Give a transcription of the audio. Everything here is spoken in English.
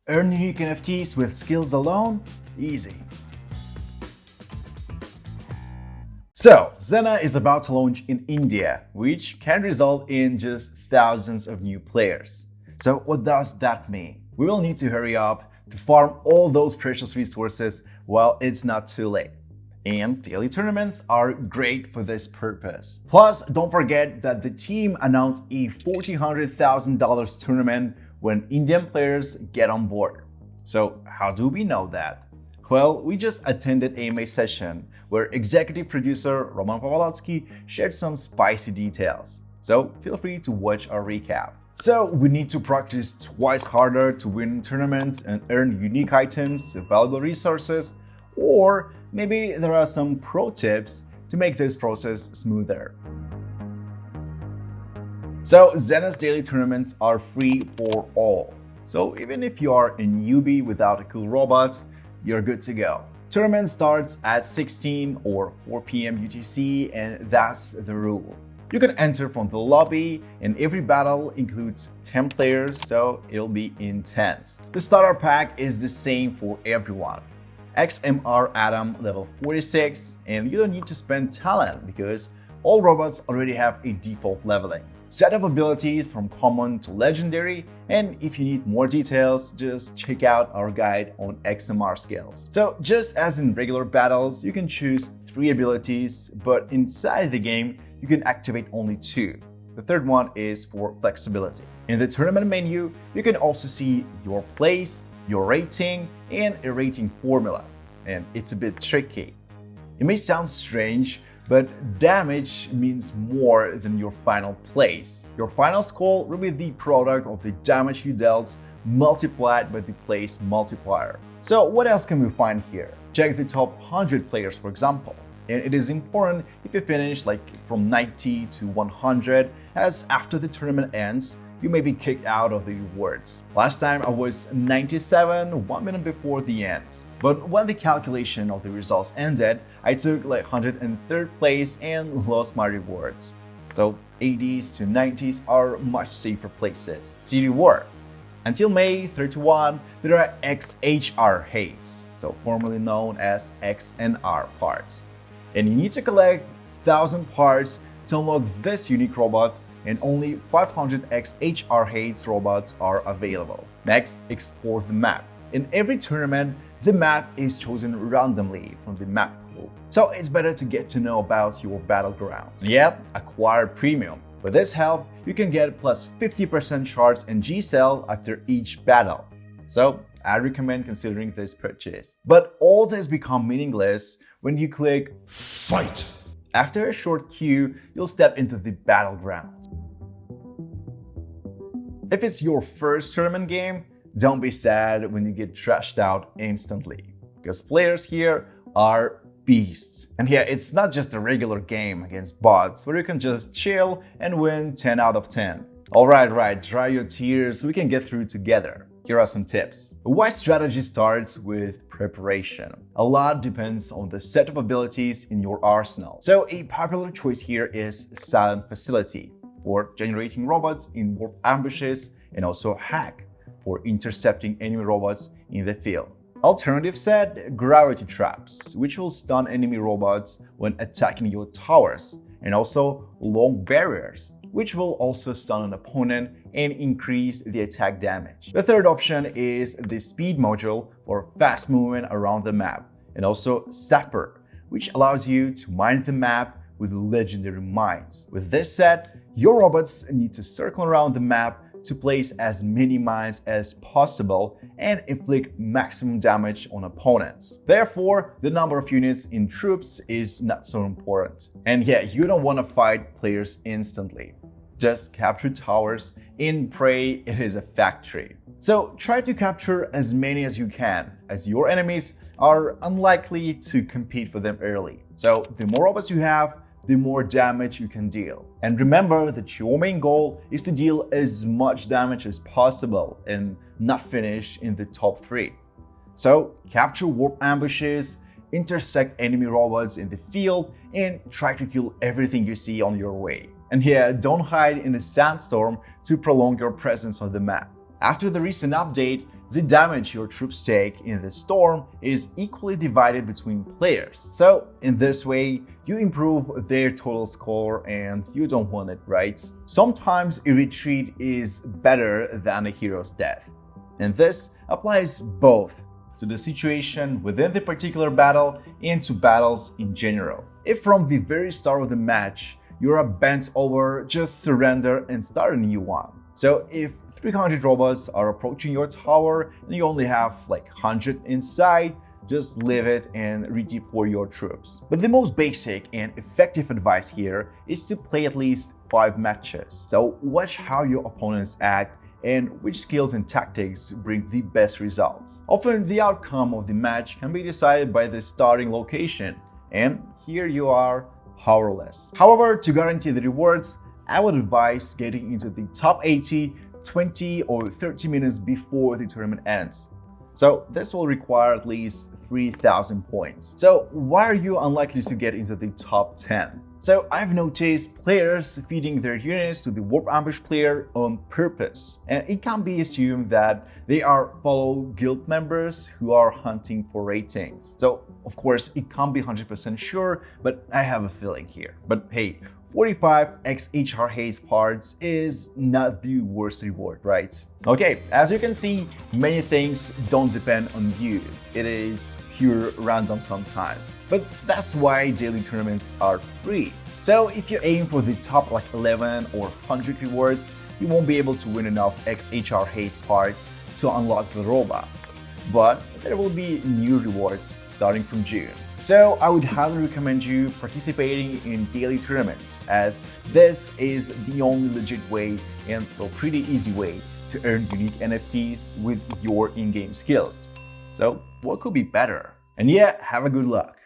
Earn unique NFTs with skills alone? Easy. So, Xenna is about to launch in India, which can result in just thousands of new players. So what does that mean? We will need to hurry up to farm all those precious resources while it's not too late. And daily tournaments are great for this purpose. Plus, don't forget that the team announced a $400,000 tournament when Indian players get on board. So how do we know that? Well, we just attended AMA session where executive producer Roman Pavlovsky shared some spicy details. So feel free to watch our recap. So we need to practice twice harder to win tournaments and earn unique items, valuable resources, or maybe there are some pro tips to make this process smoother. So Xenna's daily tournaments are free for all. So even if you are a newbie without a cool robot, you're good to go. Tournament starts at 16 or 4 p.m. UTC, and that's the rule. You can enter from the lobby, and every battle includes 10 players, so it'll be intense. The starter pack is the same for everyone. XMR Atom level 46, and you don't need to spend talent because all robots already have a default leveling. Set of abilities from common to legendary, and if you need more details, just check out our guide on XMR skills. So just as in regular battles, you can choose 3 abilities, but inside the game, you can activate only 2. The third one is for flexibility. In the tournament menu, you can also see your place, your rating, and a rating formula. And it's a bit tricky. It may sound strange, but damage means more than your final place. Your final score will be the product of the damage you dealt multiplied by the place multiplier. So what else can we find here? Check the top 100 players, for example. And it is important if you finish like from 90 to 100, as after the tournament ends, you may be kicked out of the rewards. Last time I was 97, 1 minute before the end. But when the calculation of the results ended, I took like 103rd place and lost my rewards. So 80s to 90s are much safer places. See reward. Until May 31, there are XHR hates, so formerly known as XNR parts. And you need to collect 1,000 parts to unlock this unique robot, and only 500 XHR hates robots are available. Next, explore the map. In every tournament, the map is chosen randomly from the map pool. So it's better to get to know about your battleground. Yep, acquire premium. With this help, you can get plus 50% shards and G-Cell after each battle. So I recommend considering this purchase. But all this becomes meaningless when you click Fight. After a short queue, you'll step into the battleground. If it's your first tournament game, don't be sad when you get trashed out instantly, because players here are beasts. And yeah, it's not just a regular game against bots where you can just chill and win 10 out of 10. Alright, dry your tears, we can get through together. Here are some tips. A wise strategy starts with preparation. A lot depends on the set of abilities in your arsenal. So a popular choice here is Silent Facility for generating robots in warp ambushes, and also Hack for intercepting enemy robots in the field. Alternative set, Gravity Traps, which will stun enemy robots when attacking your towers, and also Long Barriers, which will also stun an opponent and increase the attack damage. The third option is the Speed module for fast movement around the map, and also Sapper, which allows you to mine the map with legendary mines. With this set, your robots need to circle around the map to place as many mines as possible and inflict maximum damage on opponents. Therefore, the number of units in troops is not so important. And yeah, you don't want to fight players instantly. Just capture towers in Prey, it is a factory. So try to capture as many as you can, as your enemies are unlikely to compete for them early. So the more robots you have, the more damage you can deal. And remember that your main goal is to deal as much damage as possible and not finish in the top 3. So capture warp ambushes, intersect enemy robots in the field, and try to kill everything you see on your way. And here, don't hide in a sandstorm to prolong your presence on the map. After the recent update, the damage your troops take in the storm is equally divided between players. So in this way, you improve their total score and you don't want it, right? Sometimes a retreat is better than a hero's death. And this applies both to the situation within the particular battle and to battles in general. If from the very start of the match, you're bent over, just surrender and start a new one. So if 300 robots are approaching your tower and you only have like 100 inside, just leave it and redeploy your troops. But the most basic and effective advice here is to play at least 5 matches. So watch how your opponents act and which skills and tactics bring the best results. Often the outcome of the match can be decided by the starting location, and here you are powerless. However, to guarantee the rewards, I would advise getting into the top 80 20 or 30 minutes before the tournament ends. So this will require at least 3,000 points. So why are you unlikely to get into the top 10? So I've noticed players feeding their units to the warp ambush player on purpose. And it can be assumed that they are fellow guild members who are hunting for ratings. So of course it can't be 100% sure, but I have a feeling here. But hey, 45 XHR haze parts is not the worst reward, right? Okay, as you can see, many things don't depend on you. It is pure random sometimes. But that's why daily tournaments are free. So if you aim for the top like 11 or 100 rewards, you won't be able to win enough XHR haze parts to unlock the robot. But there will be new rewards starting from June. So I would highly recommend you participating in daily tournaments, as this is the only legit way and a pretty easy way to earn unique NFTs with your in-game skills. So what could be better? And yeah, have a good luck.